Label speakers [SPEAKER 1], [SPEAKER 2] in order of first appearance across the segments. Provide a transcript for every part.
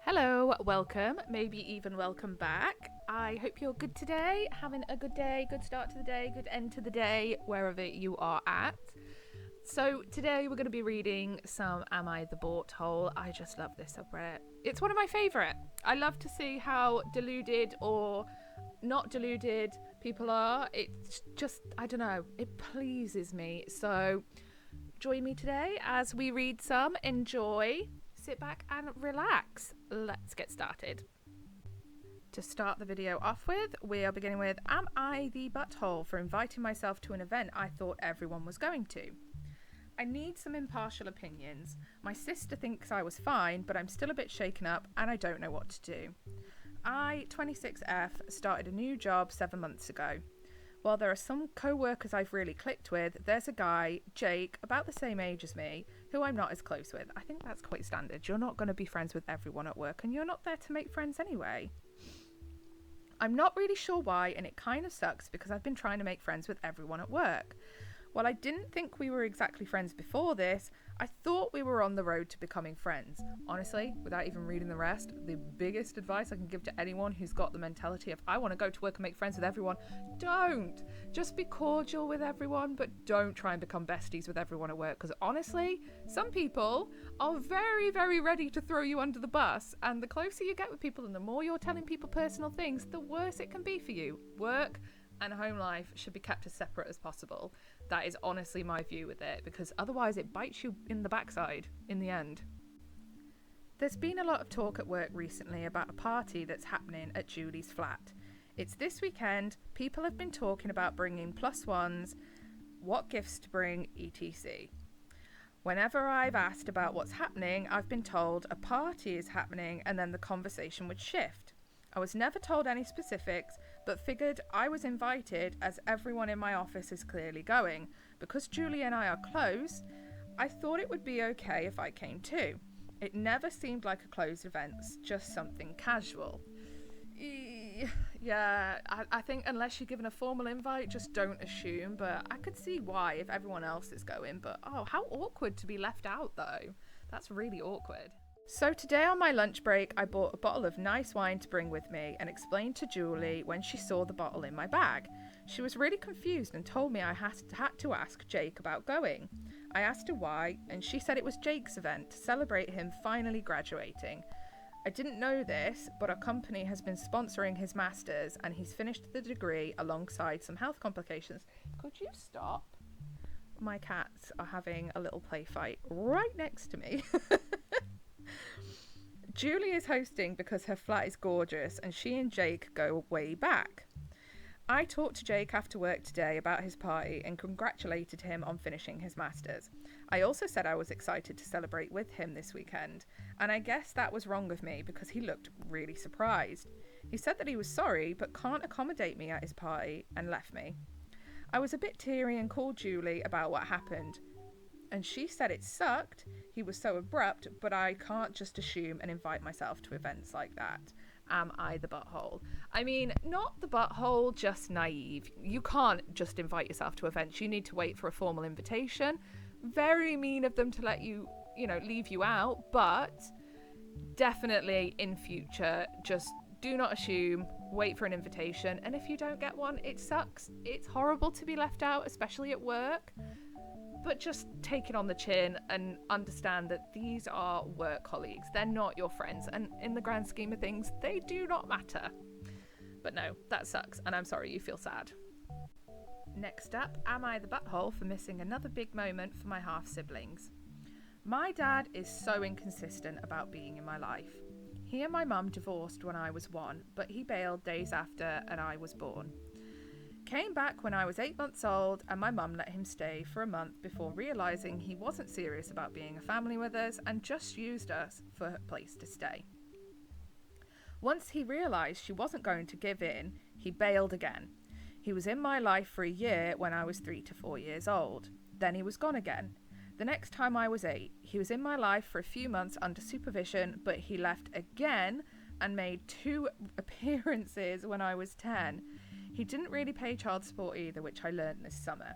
[SPEAKER 1] Hello, welcome, maybe even welcome back. I hope you're good today, having a good day, good start to the day, good end to the day, wherever you are at. So today we're going to be reading some Am I the Butthole? I just love this subreddit. It's one of my favourite. I love to see how deluded or not deluded people are. It's just, I don't know, it pleases me. So join me today as we read some. Enjoy. Sit back and relax. Let's get started. To start the video off with, we are beginning with Am I the Butthole for inviting myself to an event I thought everyone was going to? I need some impartial opinions. My sister thinks I was fine, but I'm still a bit shaken up and I don't know what to do. I, 26F, started a new job 7 months ago. While there are some co-workers I've really clicked with, there's a guy, Jake, about the same age as me, who I'm not as close with. I think that's quite standard. You're not going to be friends with everyone at work, and you're not there to make friends anyway. I'm not really sure why, and it kind of sucks because I've been trying to make friends with everyone at work. While I didn't think we were exactly friends before this, I thought we were on the road to becoming friends. Honestly, without even reading the rest, the biggest advice I can give to anyone who's got the mentality of I want to go to work and make friends with everyone, don't. Just be cordial with everyone, but don't try and become besties with everyone at work, because honestly, some people are very, very ready to throw you under the bus, and the closer you get with people and the more you're telling people personal things, the worse it can be for you. Work and home life should be kept as separate as possible. That is honestly my view with it, because otherwise it bites you in the backside in the end. There's been a lot of talk at work recently about a party that's happening at Julie's flat. It's this weekend. People have been talking about bringing plus ones, what gifts to bring, etc. Whenever I've asked about what's happening, I've been told a party is happening and then the conversation would shift. I was never told any specifics, but figured I was invited as everyone in my office is clearly going. Because Julie and I are close, I thought it would be okay if I came too. It never seemed like a closed event, just something casual. Yeah, I think unless you're given a formal invite, just don't assume, but I could see why if everyone else is going, but how awkward to be left out though. That's really awkward. So today on my lunch break, I bought a bottle of nice wine to bring with me and explained to Julie when she saw the bottle in my bag. She was really confused and told me I had to ask Jake about going. I asked her why, and she said it was Jake's event to celebrate him finally graduating. I didn't know this, but our company has been sponsoring his master's and he's finished the degree alongside some health complications. Could you stop? My cats are having a little play fight right next to me. Julie is hosting because her flat is gorgeous and she and Jake go way back. I talked to Jake after work today about his party and congratulated him on finishing his masters. I also said I was excited to celebrate with him this weekend, and I guess that was wrong of me because he looked really surprised. He said that he was sorry but can't accommodate me at his party and left me. I was a bit teary and called Julie about what happened, and she said it sucked. He was so abrupt, but I can't just assume and invite myself to events like that. Am I the butthole? I mean, not the butthole, just naive. You can't just invite yourself to events. You need to wait for a formal invitation. Very mean of them to let you, leave you out, but definitely in future, just do not assume, wait for an invitation. And if you don't get one, it sucks. It's horrible to be left out, especially at work. But just take it on the chin and understand that these are work colleagues. They're not your friends. And in the grand scheme of things, they do not matter. But no, that sucks. And I'm sorry you feel sad. Next up, am I the butthole for missing another big moment for my half-siblings? My dad is so inconsistent about being in my life. He and my mum divorced when I was 1, but he bailed days after and I was born. Came back when I was 8 months old and my mum let him stay for a month before realising he wasn't serious about being a family with us and just used us for a place to stay. Once he realised she wasn't going to give in, he bailed again. He was in my life for a year when I was 3 to 4 years old. Then he was gone again. The next time I was 8, he was in my life for a few months under supervision, but he left again and made 2 appearances when I was 10. He didn't really pay child support either, which I learned this summer.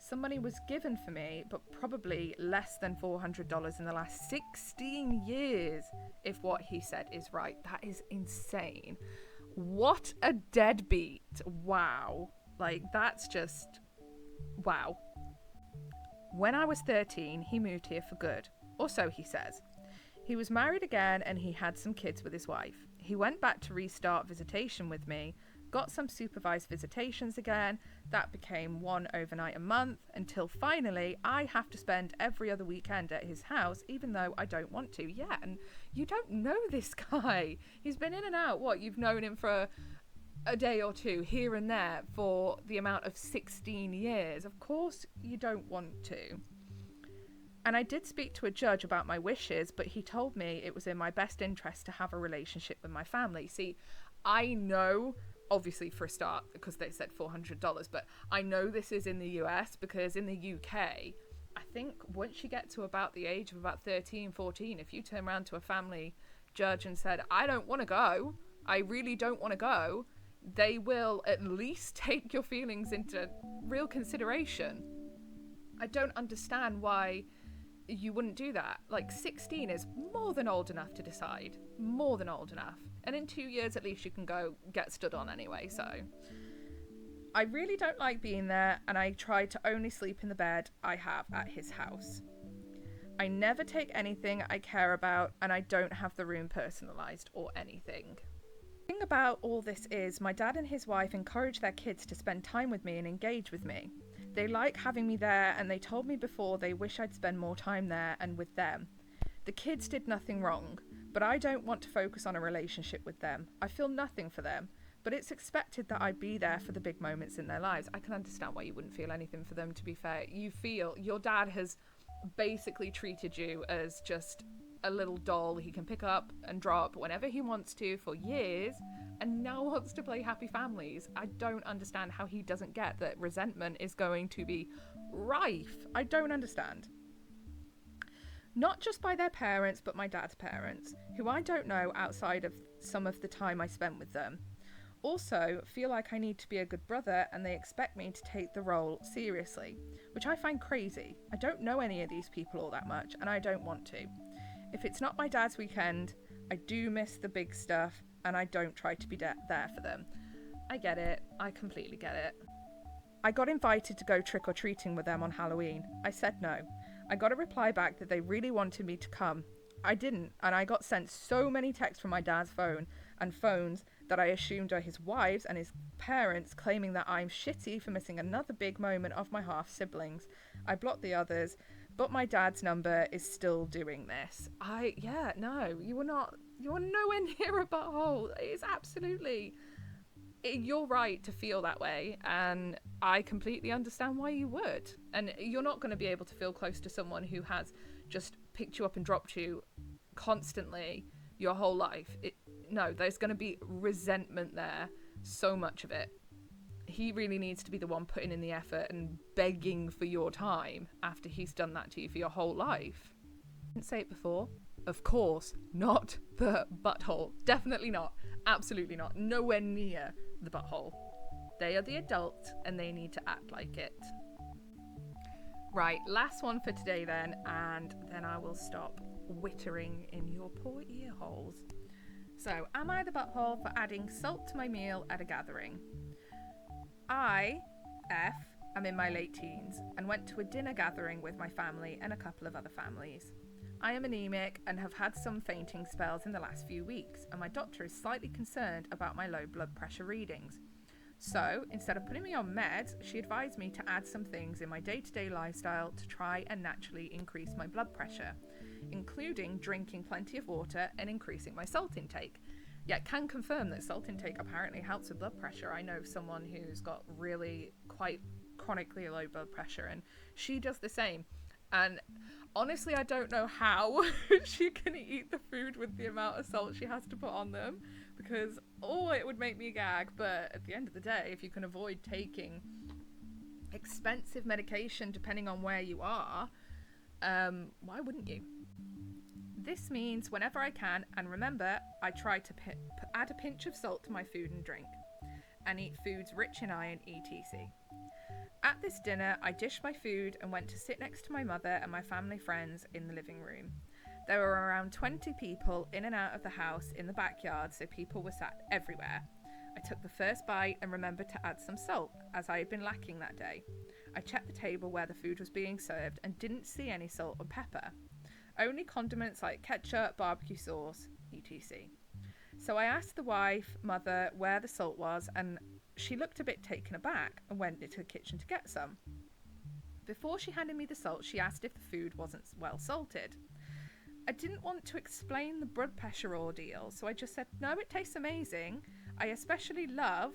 [SPEAKER 1] Some money was given for me, but probably less than $400 in the last 16 years, if what he said is right. That is insane. What a deadbeat. Wow. Like, that's just... wow. When I was 13, he moved here for good. Or so he says. He was married again and he had some kids with his wife. He went back to restart visitation with me, got some supervised visitations again. That became one overnight a month until finally I have to spend every other weekend at his house, even though I don't want to. Yeah, and you don't know this guy. He's been in and out. What, you've known him for a day or two here and there for the amount of 16 years. Of course you don't want to. And I did speak to a judge about my wishes, but he told me it was in my best interest to have a relationship with my family. See, I know, obviously for a start, because they said $400, but I know this is in the US because in the UK, I think once you get to about the age of about 13, 14, if you turn around to a family judge and said, I don't want to go, I really don't want to go, they will at least take your feelings into real consideration. I don't understand why you wouldn't do that. Like, 16 is more than old enough to decide. More than old enough. And in 2 years, at least you can go get stood on anyway, so. I really don't like being there, and I try to only sleep in the bed I have at his house. I never take anything I care about, and I don't have the room personalised or anything. The thing about all this is, my dad and his wife encourage their kids to spend time with me and engage with me. They like having me there, and they told me before they wish I'd spend more time there and with them. The kids did nothing wrong, but I don't want to focus on a relationship with them. I feel nothing for them, but it's expected that I be there for the big moments in their lives. I can understand why you wouldn't feel anything for them, to be fair. You feel your dad has basically treated you as just a little doll he can pick up and drop whenever he wants to for years, and now wants to play happy families. I don't understand how he doesn't get that resentment is going to be rife. I don't understand. Not just by their parents, but my dad's parents, who I don't know outside of some of the time I spent with them. Also, feel like I need to be a good brother and they expect me to take the role seriously, which I find crazy. I don't know any of these people all that much, and I don't want to. If it's not my dad's weekend, I do miss the big stuff, and I don't try to be there for them. I get it. I completely get it. I got invited to go trick-or-treating with them on Halloween. I said no. I got a reply back that they really wanted me to come. I didn't, and I got sent so many texts from my dad's phone and phones that I assumed are his wives and his parents, claiming that I'm shitty for missing another big moment of my half-siblings. I blocked the others, but my dad's number is still doing this. No, you are nowhere near a butthole. It's absolutely... You're right to feel that way, and I completely understand why you would. And you're not going to be able to feel close to someone who has just picked you up and dropped you constantly your whole life. No, there's going to be resentment there, so much of it. He really needs to be the one putting in the effort and begging for your time after he's done that to you for your whole life. I didn't say it before. Of course, not the butthole. Definitely not. Absolutely not. Nowhere near the butthole. They are the adults and they need to act like it. Right, last one for today then, and then I will stop wittering in your poor ear holes. So, am I the butthole for adding salt to my meal at a gathering? I, am in my late teens and went to a dinner gathering with my family and a couple of other families. I am anemic and have had some fainting spells in the last few weeks, and my doctor is slightly concerned about my low blood pressure readings. So, instead of putting me on meds, she advised me to add some things in my day-to-day lifestyle to try and naturally increase my blood pressure, including drinking plenty of water and increasing my salt intake. Yet can confirm that salt intake apparently helps with blood pressure. I know someone who's got really quite chronically low blood pressure, and she does the same. And honestly, I don't know how she can eat the food with the amount of salt she has to put on them, because, it would make me gag. But at the end of the day, if you can avoid taking expensive medication depending on where you are, why wouldn't you? This means whenever I can, and remember, I try to add a pinch of salt to my food and drink, and eat foods rich in iron, etc. At this dinner, I dished my food and went to sit next to my mother and my family friends in the living room. There were around 20 people in and out of the house in the backyard, so people were sat everywhere. I took the first bite and remembered to add some salt, as I had been lacking that day. I checked the table where the food was being served and didn't see any salt or pepper. Only condiments like ketchup, barbecue sauce, etc. So I asked the mother, where the salt was, and she looked a bit taken aback and went into the kitchen to get some. Before she handed me the salt, she asked if the food wasn't well salted. I didn't want to explain the blood pressure ordeal, so I just said, no, it tastes amazing. I especially love,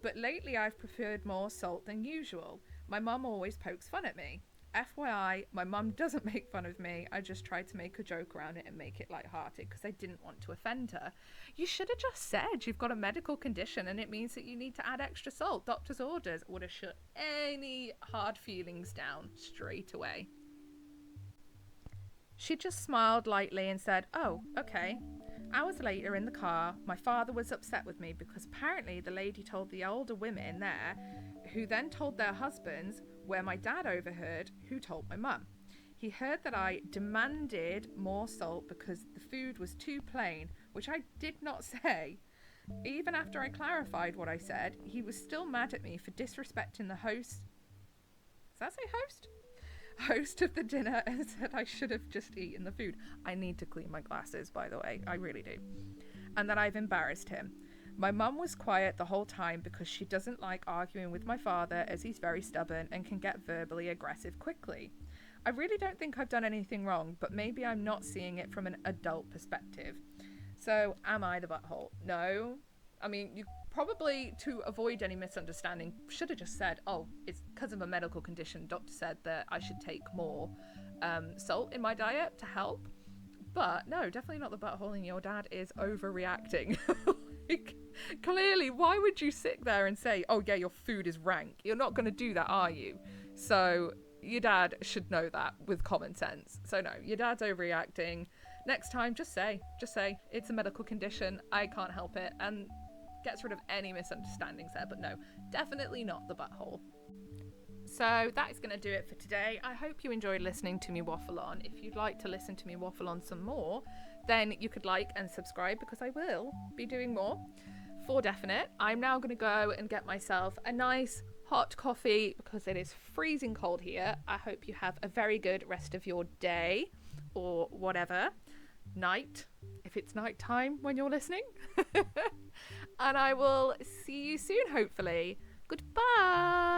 [SPEAKER 1] but lately I've preferred more salt than usual. My mum always pokes fun at me. FYI, my mum doesn't make fun of me. I just tried to make a joke around it and make it lighthearted because I didn't want to offend her. You should have just said you've got a medical condition and it means that you need to add extra salt. Doctor's orders would have shut any hard feelings down straight away. She just smiled lightly and said, oh, okay. Hours later in the car, my father was upset with me because apparently the lady told the older women there, who then told their husbands, where my dad overheard, who told my mum. He heard that I demanded more salt because the food was too plain, which I did not say. Even after I clarified what I said, he was still mad at me for disrespecting the host. Does that say host? Host of the dinner, and said I should have just eaten the food. I need to clean my glasses, by the way. I really do. And that I've embarrassed him. My mum was quiet the whole time because she doesn't like arguing with my father, as he's very stubborn and can get verbally aggressive quickly. I really don't think I've done anything wrong, but maybe I'm not seeing it from an adult perspective. So, am I the butthole? No. I mean, you probably, to avoid any misunderstanding, should have just said, oh, it's because of a medical condition. Doctor said that I should take more salt in my diet to help. But no, definitely not the butthole, and your dad is overreacting. Like, clearly, why would you sit there and say, oh yeah, your food is rank? You're not going to do that, are you? So your dad should know that with common sense. So no, your dad's overreacting. Next time, just say, it's a medical condition. I can't help it. And gets rid of any misunderstandings there. But no, definitely not the butthole. So that is going to do it for today. I hope you enjoyed listening to me waffle on. If you'd like to listen to me waffle on some more, then you could like and subscribe, because I will be doing more for definite. I'm now going to go and get myself a nice hot coffee because it is freezing cold here. I hope you have a very good rest of your day, or whatever, night, if it's night time when you're listening. And I will see you soon, hopefully. Goodbye.